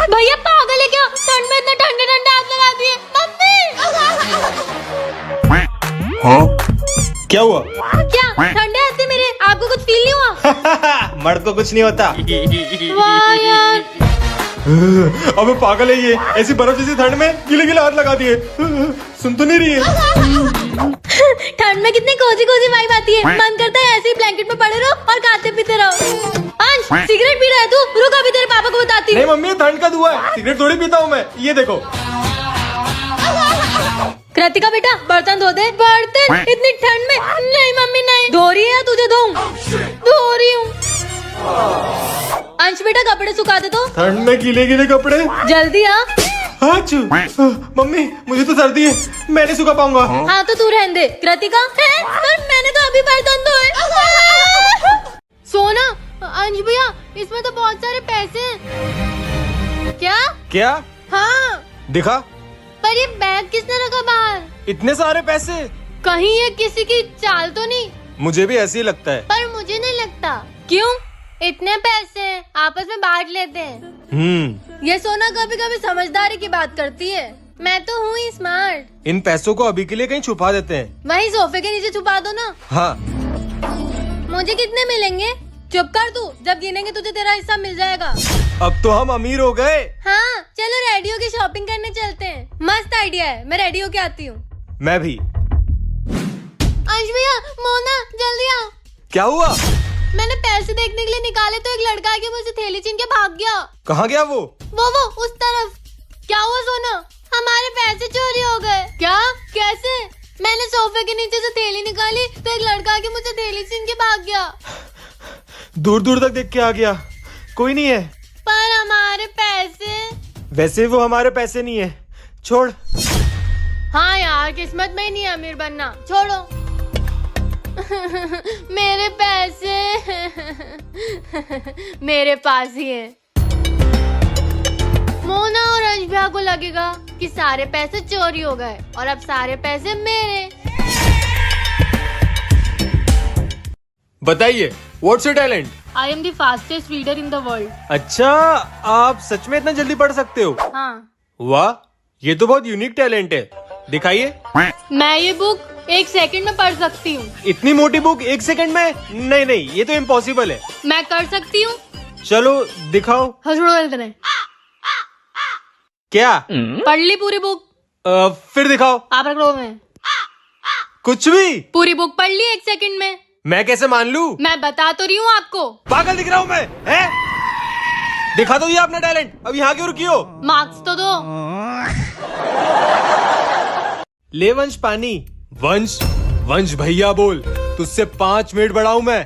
भैया पागल है क्या? ठंड में इतना ठंडे ठंडे आग लगा दिए। मम्मी हाँ क्या हुआ? क्या ठंडे हाथ से मेरे? आपको कुछ फील नहीं हुआ? मर्द को कुछ नहीं होता। वाह यार। अबे पागल है ये, ऐसी बर्फ जैसी ठंड में गीले गीले हाथ लगा दिए। सुन तो नहीं रही है? ठंड में कितनी कोजी कोजी वाइब आती है। मन करता है ऐसे ही ब्लैंकेट में पड़े रहो और खाते पीते रहो। अंश सिगरेट पी रहा है तू? रुक अभी तेरे पापा को बताती हूँ। नहीं मम्मी, ठंड का धुआं है, सिगरेट थोड़ी पीता हूँ मैं। ये देखो। कृतिका बेटा बर्तन धो दे। बर्तन इतनी ठंड में? नहीं मम्मी नहीं। धो रही है तुझे धोऊं? धो रही हूँ। अंश बेटा कपड़े सुखा दे तो। ठंड में गीले गीले कपड़े? जल्दी आ। हाँ चू। मम्मी मुझे तो सर्दी है, मैं नहीं सुखा पाऊंगा। हाँ तो तू रहने दे। कृतिका है? पर मैंने तो अभी बर्तन धोए। सोना अंश भैया इसमें तो बहुत सारे पैसे हैं। क्या? क्या? हाँ दिखा। पर ये बैग किसने रखा बाहर? इतने सारे पैसे? कहीं ये किसी की चाल तो नहीं? मुझे भी ऐसे ही लगता है। पर मुझे नहीं लगता। क्यों? इतने पैसे आपस में बांट लेते हैं। ये सोना कभी कभी समझदारी की बात करती है। मैं तो हूँ ही स्मार्ट। इन पैसों को अभी के लिए कहीं छुपा देते हैं। वहीं सोफे के नीचे छुपा दो ना। हाँ। मुझे कितने मिलेंगे? चुप कर तू, जब गिनेंगे तुझे तेरा हिस्सा मिल जाएगा। अब तो हम अमीर हो गए। हाँ चलो रेडियो की शॉपिंग करने चलते हैं। मस्त आइडिया है, मैं रेडी होके आती हूँ। मैं भी। अंश भैया मोना जल्दी आओ। क्या हुआ? मैंने पैसे देखने के लिए निकाले तो एक लड़का आके मुझे थैली छीन के भाग गया। कहाँ गया वो? वो उस तरफ। क्या हुआ सोना? हमारे पैसे चोरी हो गए। क्या? कैसे? मैंने सोफे के नीचे से थैली निकाली तो एक लड़का आके मुझे थैली छीन के भाग गया। दूर दूर तक देख के आ गया, कोई नहीं है। पर हमारे पैसे? वैसे वो हमारे पैसे नहीं है, छोड़। हाँ यार किस्मत में ही नहीं है अमीर बनना, छोड़ो। मेरे पैसे मेरे पास ही है। मोना और अंश भैया को लगेगा कि सारे पैसे चोरी हो गए और अब सारे पैसे मेरे। बताइए, what's your talent? I am the fastest reader in the world. अच्छा, आप सच में इतना जल्दी पढ़ सकते हो? हाँ। वाह, ये तो बहुत यूनिक टैलेंट है, दिखाइए। मैं ये बुक 1 सेकंड में पढ़ सकती हूँ। इतनी मोटी बुक 1 सेकंड में? नहीं नहीं, ये तो इम्पॉसिबल है। मैं कर सकती हूँ। चलो दिखाओ। क्या? पढ़ ली पूरी बुक? फिर दिखाओ। आप रख लो। में कुछ भी? पूरी बुक पढ़ ली 1 सेकंड में। मैं कैसे मान लूं? मैं बता तो रही हूँ आपको। पागल दिख रहा हूँ मैं? हैं? दिखा दो ये अपना टैलेंट। अब यहाँ क्यों रुकी हो? मार्क्स तो दो। ले वंश पानी। वंश, वंश भैया बोल, तुझसे 5 मिनट बड़ा हूँ मैं।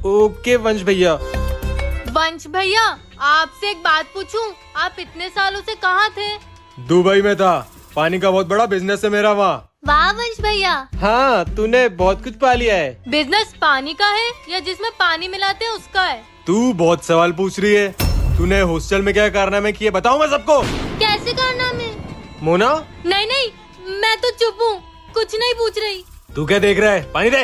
ओके वंश भैया। वंश भैया आपसे एक बात पूछूं, आप इतने सालों से कहाँ थे? दुबई में था, पानी का बहुत बड़ा बिजनेस है मेरा वहाँ। वाह वंश भैया। हाँ, तूने बहुत कुछ पा लिया है। बिजनेस पानी का है या जिसमें पानी मिलाते हैं उसका है? तू बहुत सवाल पूछ रही है। तूने हॉस्टल में क्या कारनामे किए बताऊँ मैं सबको? कैसे कारनामे? मोना? नहीं नहीं, मैं तो चुप हूँ, कुछ नहीं पूछ रही। तू क्या देख रहा है? पानी दे।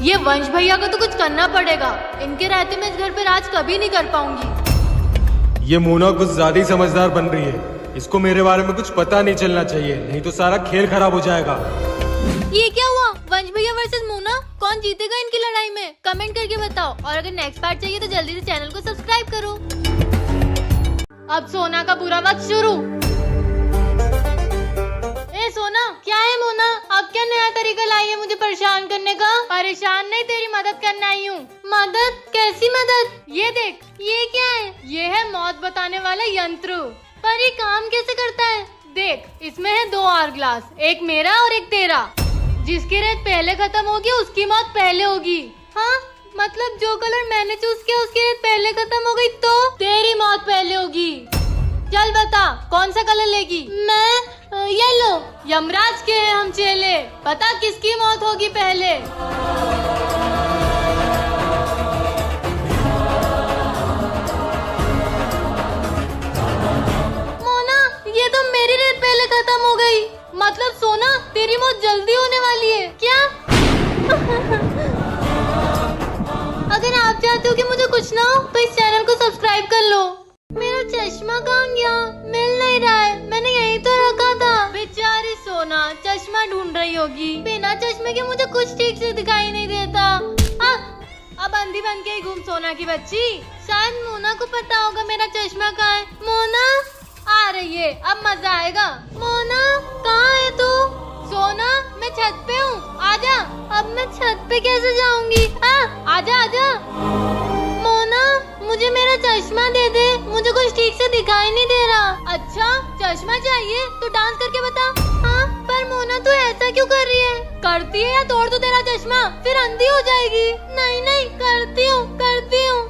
ये वंश भैया को तो कुछ करना पड़ेगा। इनके रहते मैं इस घर पे राज कभी नहीं कर पाऊंगी। ये मोना कुछ ज्यादा ही समझदार बन रही है। इसको मेरे बारे में कुछ पता नहीं चलना चाहिए, नहीं तो सारा खेल खराब हो जाएगा। ये क्या हुआ? वंश भैया वर्सेस मोना, कौन जीतेगा इनकी लड़ाई में? कमेंट करके बताओ। और अगर नेक्स्ट पार्ट चाहिए तो जल्दी से चैनल को सब्सक्राइब करो। अब सोना का बुरा वक्त शुरू। ए सोना, क्या है मोना? अब क्या नया तरीका लाई है मुझे परेशान करने का? परेशान नहीं, तेरी मदद करने आई हूँ। मदद? कैसी मदद? ये देख, ये क्या है? ये है मौत बताने वाला यंत्र। पर ये काम कैसे करता है? देख, इसमें है 2 आवर ग्लास, एक मेरा और एक तेरा। जिसकी रेत पहले खत्म होगी उसकी मौत पहले होगी। हाँ मतलब जो कलर मैंने चूज किया उसकी रेत पहले खत्म हो गई तो तेरी मौत पहले होगी। चल बता कौन सा कलर लेगी? मैं येलो। यमराज के हैं हम चेले, पता किसकी मौत होगी पहले? मोना, ये तो मेरी रेत पहले खत्म हो गई। मतलब सोना तेरी मौत जल्दी होने वाली है क्या? अगर आप चाहते हो कि मुझे कुछ ना हो तो इस चैनल को सब्सक्राइब कर लो। मेरा चश्मा कहाँ गया? मिल नहीं रहा है, मैंने यहीं तो रखा था। बेचारी सोना चश्मा ढूंढ रही होगी। बिना चश्मे के मुझे कुछ ठीक से दिखाई नहीं देता। अब अंधी बन के ही घूम सोना की बच्ची। शायद मोना को पता होगा मेरा चश्मा कहाँ है। मोना आ रही है, अब मजा आएगा। मोना कहाँ है तू? सोना मैं छत पे हूँ, आजा। अब मैं छत पे कैसे जाऊंगी? आजा आजा। मोना मुझे मेरा चश्मा दे दे, मुझे कुछ ठीक से दिखाई नहीं दे रहा। अच्छा चश्मा चाहिए तो डांस करके बता। हाँ पर मोना तू ऐसा क्यों कर रही है? करती है या तोड़ दो तेरा चश्मा, फिर अंधी हो जाएगी। नहीं नहीं करती हूँ करती हूँ।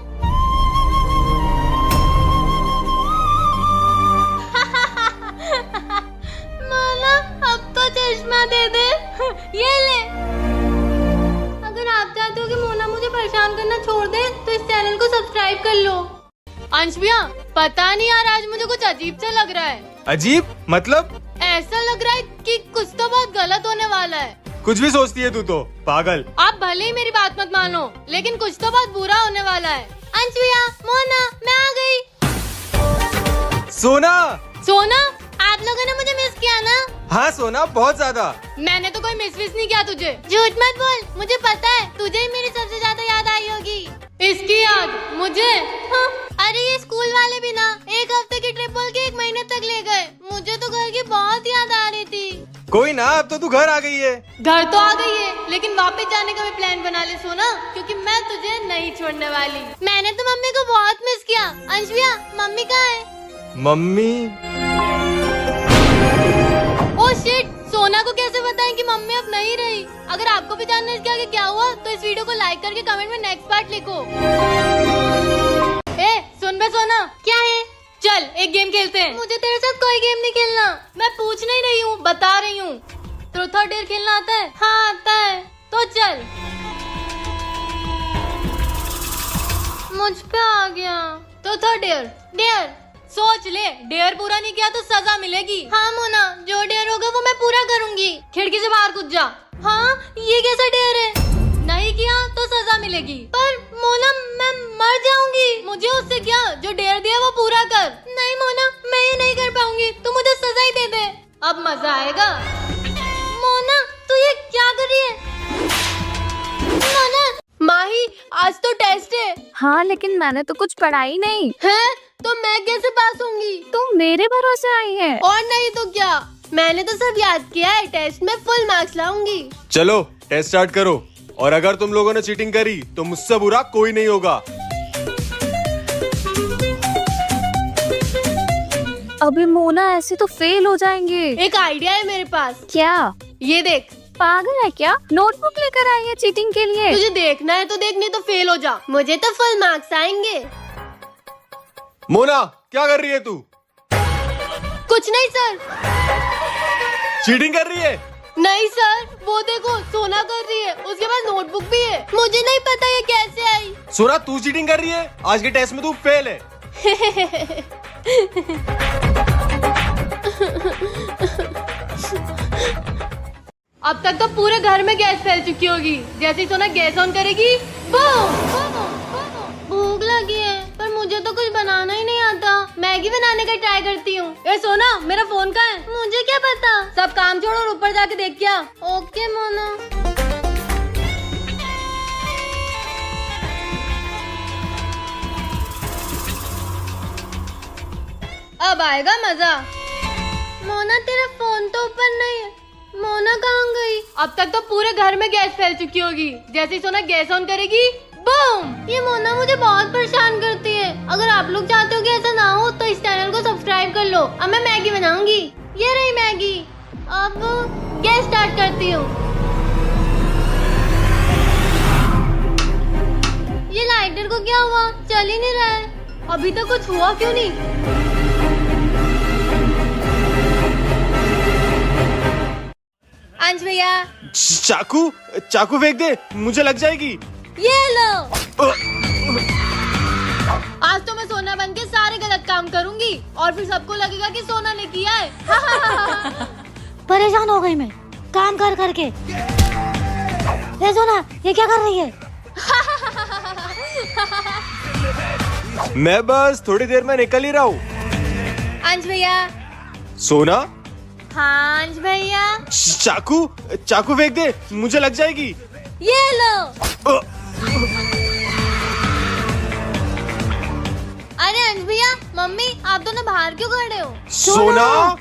मोना अब तो चश्मा दे दे। ये ले। अगर आप चाहते हो कि मोना मुझे परेशान करना छोड़ दे तो इस चैनल को सब्सक्राइब कर लो। अंश भैया पता नहीं यार, आज मुझे कुछ अजीब सा लग रहा है। अजीब मतलब? ऐसा लग रहा है कि कुछ तो बहुत गलत होने वाला है। कुछ भी सोचती है तू तो, पागल। आप भले ही मेरी बात मत मानो, लेकिन कुछ तो बहुत बुरा होने वाला है। अंश भैया, मोना मैं आ गई। सोना सोना आप लोगों ने मुझे मिस किया ना? हाँ सोना, बहुत ज्यादा। मैंने तो कोई मिस नहीं किया तुझे। झूठ मत बोल, मुझे पता है तुझे ही मेरी सबसे ज्यादा याद आई होगी। इसकी याद मुझे? हाँ। अरे ये स्कूल वाले भी ना एक हफ्ते की ट्रिप बोल के 1 महीने तक ले गए। मुझे तो घर की बहुत याद आ रही थी। कोई ना, अब तो तू घर आ गई है। घर तो आ गई है, लेकिन वापस जाने का भी प्लान बना ले सोना, क्योंकि मैं तुझे नहीं छोड़ने वाली। मैंने तो मम्मी को बहुत मिस किया। अंश भैया मम्मी कहाँ है? मम्मी? ओह शिट, सोना को कैसे बताएं कि मम्मी अब नहीं रही? अगर आपको भी जानना है इसके आगे क्या हुआ तो इस वीडियो को लाइक करके कमेंट में नेक्स्ट पार्ट लिखो। सुन बे सोना। क्या है? चल एक गेम खेलते हैं। मुझे तेरे साथ कोई गेम नहीं खेलना। मैं पूछ नहीं रही हूँ, बता रही हूँ। ट्रूथ और डेयर खेलना आता है? हाँ आता है। तो चल। मुझ पे आ गया। ट्रूथ और डेयर? डेयर सोच ले, डेयर पूरा नहीं किया तो सजा मिलेगी। हाँ मोना, जो डेयर होगा वो मैं पूरा करूंगी। खिड़की से बाहर कूद जा। हाँ ये कैसा डेयर है? नहीं किया तो सजा मिलेगी। पर मोना मैं मर जाऊंगी। मुझे उससे क्या, जो डेयर दिया वो पूरा कर। नहीं मोना मैं ये नहीं कर पाऊंगी, तू मुझे सजा ही दे दे। अब मजा आएगा। मोना तू ये क्या कर रही है? मोना। माही आज तो टेस्ट है। हाँ लेकिन मैंने तो कुछ पढ़ा ही नहीं है, तो मैं कैसे पास होंगी? तुम मेरे भरोसे आई है। और नहीं तो क्या, मैंने तो सब याद किया है। टेस्ट में फुल मार्क्स लाऊंगी। चलो टेस्ट स्टार्ट करो, और अगर तुम लोगों ने चीटिंग करी तो मुझसे बुरा कोई नहीं होगा। अभी मोना ऐसे तो फेल हो जाएंगे। एक आइडिया है मेरे पास। क्या? ये देख। पागल है क्या? नोटबुक लेकर आई है चीटिंग के लिए? तुझे देखना है तो देख, नहीं तो फेल हो जा। मुझे तो फुल मार्क्स आएंगे। मोना क्या कर रही है तू? कुछ नहीं सर। चीटिंग कर रही है? नहीं सर, वो देखो सोना कर रही है, उसके पास नोटबुक भी है। मुझे नहीं पता ये कैसे आई। सोना तू चीटिंग कर रही है? आज के टेस्ट में तू फेल है। अब तक तो पूरे घर में गैस फैल चुकी होगी। जैसे ही सोना गैस ऑन करेगी, बूम। भूख लगी है पर मुझे तो कुछ बनाना ही नहीं आता। मैगी बनाने का ट्राई करती हूँ। ए सोना मेरा फोन कहाँ है? मुझे क्या पता। सब काम छोड़ और ऊपर जाके देख क्या। ओके मोना। अब आएगा मजा। मोना तेरा फोन तो ऊपर नहीं है। मोना कहाँ गई? अब तक तो पूरे घर में गैस फैल चुकी होगी। जैसे ही सोना गैस ऑन करेगी, बूम। ये मोना मुझे बहुत परेशान करती है। अगर आप लोग चाहते हो कि ऐसा ना हो तो इस चैनल को सब्सक्राइब कर लो। अब मैं मैगी बनाऊंगी। ये रही मैगी। अब गैस स्टार्ट करती हूँ। ये लाइटर को क्या हुआ? चल ही नहीं रहा है। अभी तक कुछ हुआ क्यों नहीं? अंश भैया चाकू फेंक दे, मुझे लग जाएगी। ये लो। आज तो मैं सोना बन के सारे गलत काम करूंगी और फिर सबको लगेगा कि सोना ने किया है। परेशान हो गई मैं काम कर करके। ये सोना ये क्या कर रही है? मैं बस थोड़ी देर में निकल ही रहा हूँ। अंश भैया। सोना, हाँ अंश भैया। चाकू चाकू फेंक दे, मुझे लग जाएगी। ये लो। अरे अंश भैया, मम्मी आप दोनों बाहर क्यों खड़े हो? सोना,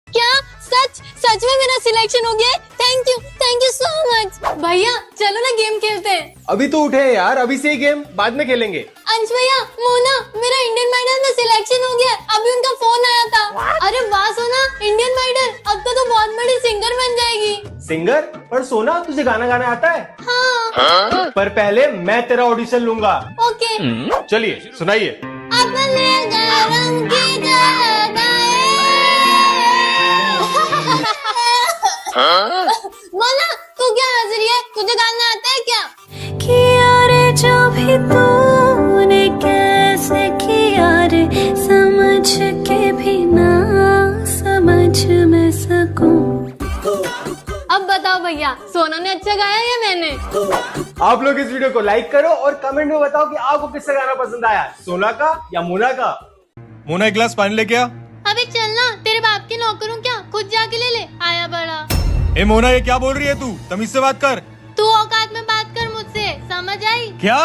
क्या सच में मेरा सिलेक्शन हो गया? Thank you so much. भैया चलो ना गेम खेलते हैं। अभी तो उठे यार, अभी से ही गेम, बाद में खेलेंगे। अंश भैया, मोना मेरा इंडियन आइडल में सिलेक्शन हो गया, अभी उनका फोन आया था। अरे वाह सोना, इंडियन आइडल, अब तो बहुत बड़ी सिंगर बन जाएगी। सिंगर? पर सोना तुझे गाना गाना आता है? हाँ। पर पहले मैं तेरा ऑडिशन लूंगा। ओके। चलिए सुनाइए। अपने गरम की मोना तू क्या हंस रही है? तुझे गाना आता है क्या? किया रे जो भी तूने कैसे किया रे, समझ के भी ना समझ मैं सकूं। अब बताओ भैया, सोना ने अच्छा गाया या मैंने? आप लोग इस वीडियो को लाइक करो और कमेंट में बताओ कि आपको किसका गाना पसंद आया, सोना का या मोना का। मोना एक गिलास पानी लेके आ। अबे चलना, तेरे बाप की नौकर हूँ क्या? खुद जाके ले ले, आया बड़ा। ए मोना, ये क्या बोल रही है तू? तमीज से बात कर। तू औकात में बात कर मुझसे, समझ आई? क्या?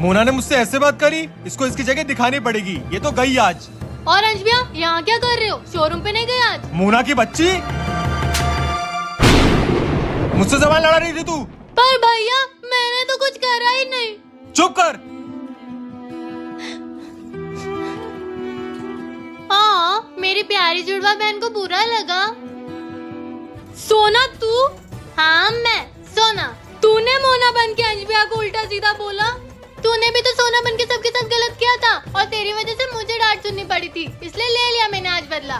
मोना ने मुझसे ऐसे बात करी? इसको इसकी जगह दिखानी पड़ेगी, ये तो गई आज। और अंश भैया, यहाँ क्या कर रहे हो? शोरूम पे नहीं गए आज? मोना की बच्ची, मुझसे जबान लड़ा रही थी तू। पर भैया मैंने तो कुछ करा ही नहीं। चुप कर। हाँ, मेरी प्यारी जुड़वा बहन को बुरा लगा। सोना तू? हाँ मैं सोना। तूने मोना बन के अंश भैया को उल्टा सीधा बोला? तूने भी तो सोना बन के सबके साथ गलत किया था और तेरी वजह से मुझे डांट सुननी पड़ी थी, इसलिए ले लिया मैंने आज बदला।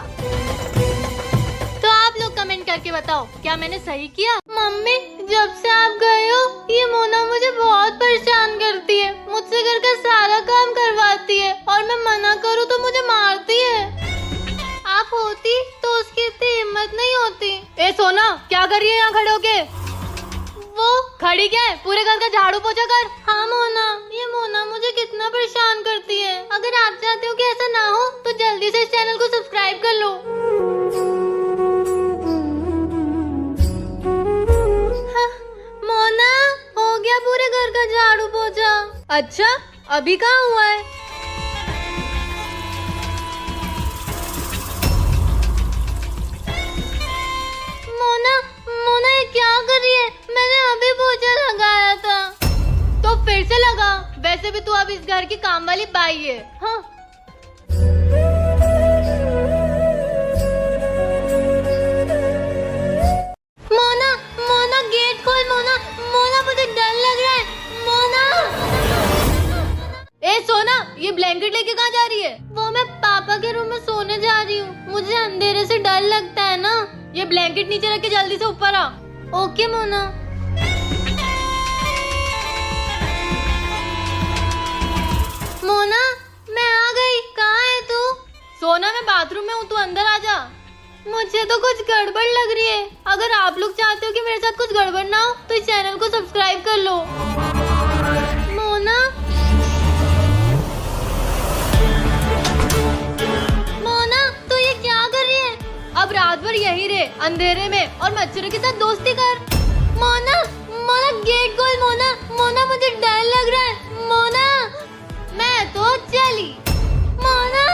तो आप लोग कमेंट करके बताओ, क्या मैंने सही किया? मम्मी, जब से आप गए हो ये मोना मुझे बहुत परेशान करती है, मुझसे घर का सारा काम करवाती है और मैं मना करूँ तो मुझे मारती है। आप होती तो उसकी इतनी हिम्मत नहीं होती। ए सोना, क्या कर रही है यहाँ खड़े होके? वो खड़ी क्या है? पूरे घर का झाड़ू पोछा कर। हाँ मोना, ये मोना मुझे कितना परेशान करती है। अगर आप चाहते हो कि ऐसा ना हो तो जल्दी से इस चैनल को सब्सक्राइब कर लो। हाँ, मोना हो गया पूरे घर का झाड़ू पोछा। अच्छा, अभी कहाँ हुआ है? मोना ये क्या कर रही है? मैंने अभी पोछा लगाया था। तो फिर से लगा, वैसे भी तू अब इस घर की काम वाली बाई है। हाँ। मोना गेट खोल। मोना मुझे डर लग रहा है। मोना। ए सोना, ये ब्लैंकेट लेके कहाँ जा रही है? वो मैं पापा के रूम में सोने जा रही हूँ, मुझे अंधेरे से डर लगता है ना। ये ब्लैंकेट नीचे रख के जल्दी से ऊपर आ। ओके मोना। मोना, मैं आ गई। कहाँ है तू? सोना, मैं बाथरूम में हूँ, तू अंदर आ जा। मुझे तो कुछ गड़बड़ लग रही है। अगर आप लोग चाहते हो कि मेरे साथ कुछ गड़बड़ ना हो तो इस चैनल को सब्सक्राइब कर लो। मोना, तू ये क्या कर रही है? अब रात भर यही रहे अंधेरे में और मच्छरों के साथ दोस्ती कर। मोना गेट खोल। मोना मुझे डर लग रहा है। मोना, मैं तो चली। मोना